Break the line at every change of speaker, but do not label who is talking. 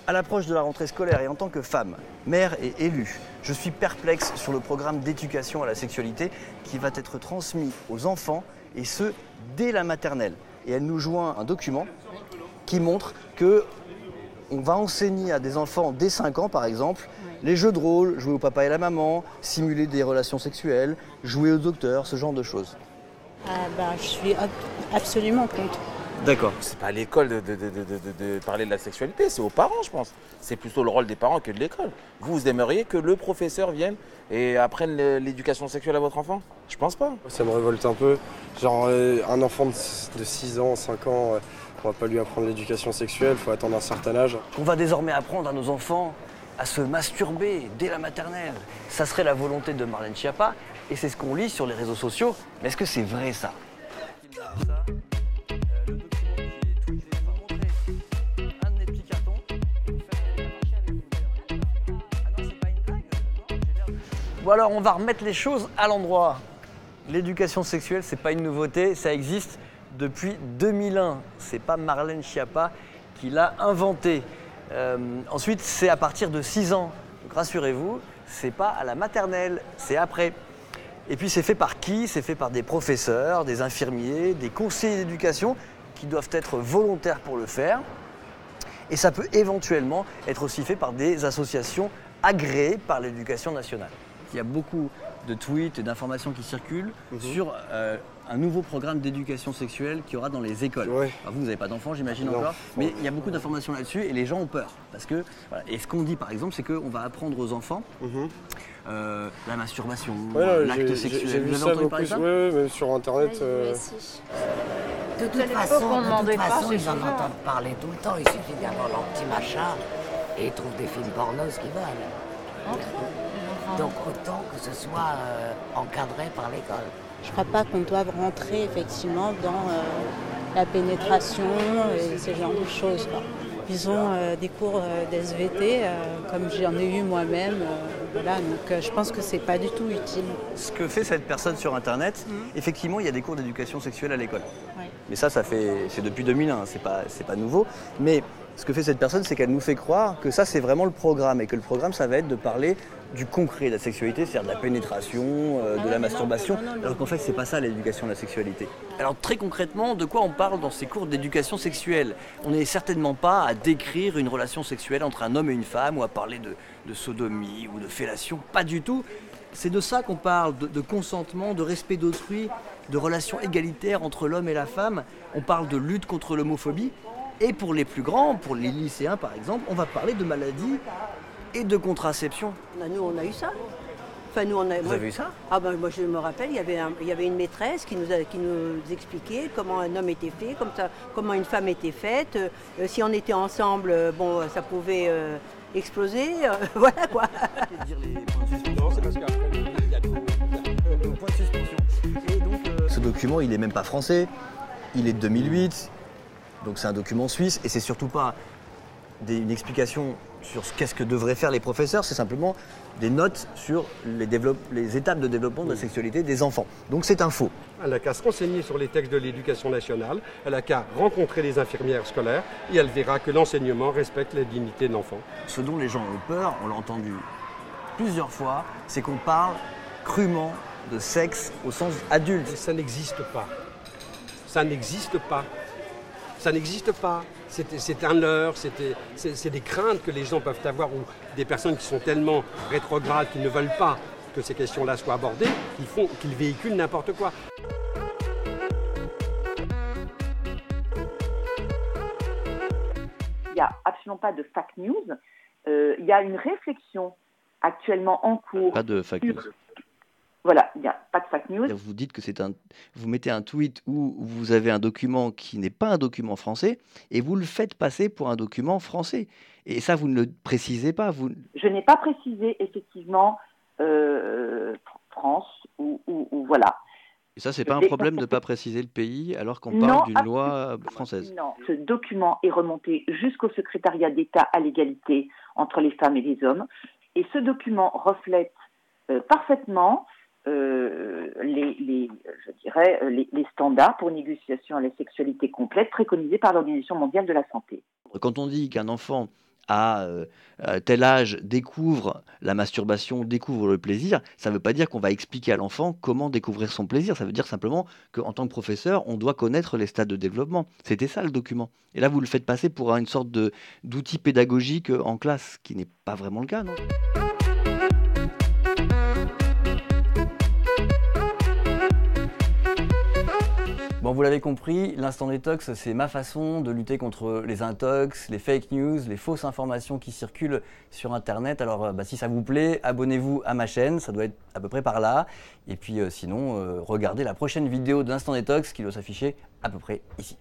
À l'approche de la rentrée scolaire et en tant que femme, mère et élue, je suis perplexe sur le programme d'éducation à la sexualité qui va être transmis aux enfants et ce, dès la maternelle. Et elle nous joint un document qui montre que on va enseigner à des enfants dès 5 ans par exemple, les jeux de rôle, jouer au papa et la maman, simuler des relations sexuelles, jouer au docteur, ce genre de choses.
Je suis absolument contre.
D'accord.
C'est pas à l'école de parler de la sexualité, c'est aux parents, je pense. C'est plutôt le rôle des parents que de l'école. Vous aimeriez que le professeur vienne et apprenne l'éducation sexuelle à votre enfant? Je pense pas.
Ça me révolte un peu. Genre, un enfant de 6 ans, 5 ans, on va pas lui apprendre l'éducation sexuelle, il faut attendre un certain âge.
On va désormais apprendre à nos enfants à se masturber dès la maternelle. Ça serait la volonté de Marlène Schiappa et c'est ce qu'on lit sur les réseaux sociaux. Mais est-ce que c'est vrai ça? Ou alors on va remettre les choses à l'endroit. L'éducation sexuelle, c'est pas une nouveauté, ça existe depuis 2001. C'est pas Marlène Schiappa qui l'a inventé. Ensuite, c'est à partir de 6 ans. Donc rassurez-vous, c'est pas à la maternelle, c'est après. Et puis c'est fait par qui? C'est fait par des professeurs, des infirmiers, des conseillers d'éducation qui doivent être volontaires pour le faire. Et ça peut éventuellement être aussi fait par des associations agréées par l'Éducation nationale. Il y a beaucoup de tweets et d'informations qui circulent sur un nouveau programme d'éducation sexuelle qu'il y aura dans les écoles.
Ouais.
Alors vous n'avez pas d'enfants, j'imagine encore, mais il y a beaucoup d'informations là-dessus et les gens ont peur. Parce que, voilà. Et ce qu'on dit par exemple, c'est qu'on va apprendre aux enfants la masturbation, l'acte sexuel.
J'ai vu
Vous avez
ça
entendu parler
beaucoup,
de ça?
oui, même sur internet.
De toute façon, ils en entendent parler tout le temps. Il suffit d'avoir leur petit machin et ils trouvent des films pornos qu'ils veulent. Donc autant que ce soit encadré par l'école.
Je ne crois pas qu'on doive rentrer effectivement dans la pénétration et ce genre de choses, quoi. Ils ont des cours d'SVT, comme j'en ai eu moi-même. Voilà, donc je pense que c'est pas du tout utile.
Ce que fait cette personne sur Internet, effectivement, il y a des cours d'éducation sexuelle à l'école.
Ouais.
Mais ça c'est depuis 2001, c'est pas nouveau. Mais ce que fait cette personne, c'est qu'elle nous fait croire que ça, c'est vraiment le programme. Et que le programme, ça va être de parler du concret de la sexualité, c'est-à-dire de la pénétration, de la masturbation. Alors qu'en fait, c'est pas ça l'éducation de la sexualité. Alors très concrètement, de quoi on parle dans ces cours d'éducation sexuelle? On n'est certainement pas à décrire une relation sexuelle entre un homme et une femme ou à parler de sodomie ou de fellation, pas du tout. C'est de ça qu'on parle, de consentement, de respect d'autrui, de relations égalitaires entre l'homme et la femme. On parle de lutte contre l'homophobie. Et pour les plus grands, pour les lycéens par exemple, on va parler de maladies et de contraception.
Nous, on a eu ça. Enfin,
Vous avez eu ça?
Moi, je me rappelle, il y avait une maîtresse qui nous expliquait comment un homme était fait, comment une femme était faite. Si on était ensemble, ça pouvait exploser. Voilà quoi.
Non, c'est parce qu'après, il y a
Point de suspension. Et donc, ce document, il n'est même pas français. Il est de 2008. Donc c'est un document suisse et c'est surtout pas une explication sur qu'est-ce que devraient faire les professeurs, c'est simplement des notes sur les étapes de développement de la sexualité des enfants. Donc c'est un faux.
Elle n'a qu'à se renseigner sur les textes de l'éducation nationale, elle n'a qu'à rencontrer les infirmières scolaires et elle verra que l'enseignement respecte la dignité de l'enfant.
Ce dont les gens ont peur, on l'a entendu plusieurs fois, c'est qu'on parle crûment de sexe au sens adulte.
Ça n'existe pas. Ça n'existe pas. Ça n'existe pas. C'est un leurre, c'est des craintes que les gens peuvent avoir ou des personnes qui sont tellement rétrogrades qu'ils ne veulent pas que ces questions-là soient abordées, qu'ils véhiculent n'importe quoi.
Il n'y a absolument pas de fake news. Il y a une réflexion actuellement en cours.
Pas de fake news.
Voilà, il n'y a pas de fake news.
Vous dites que vous mettez un tweet où vous avez un document qui n'est pas un document français et vous le faites passer pour un document français. Et ça, vous ne le précisez pas.
Je n'ai pas précisé effectivement France ou voilà.
Et ça, c'est pas un problème de ne pas préciser le pays alors qu'on parle d'une loi française.
Non, ce document est remonté jusqu'au secrétariat d'État à l'égalité entre les femmes et les hommes. Et ce document reflète parfaitement les standards pour une éducation à la sexualité complète préconisés par l'Organisation mondiale de la santé.
Quand on dit qu'un enfant à tel âge découvre la masturbation, découvre le plaisir, ça ne veut pas dire qu'on va expliquer à l'enfant comment découvrir son plaisir. Ça veut dire simplement qu'en tant que professeur, on doit connaître les stades de développement. C'était ça le document. Et là, vous le faites passer pour une sorte d'outil pédagogique en classe, ce qui n'est pas vraiment le cas, non ? Bon, vous l'avez compris, l'instant détox, c'est ma façon de lutter contre les intox, les fake news, les fausses informations qui circulent sur Internet. Alors, si ça vous plaît, abonnez-vous à ma chaîne, ça doit être à peu près par là. Et puis sinon, regardez la prochaine vidéo de l'instant détox qui doit s'afficher à peu près ici.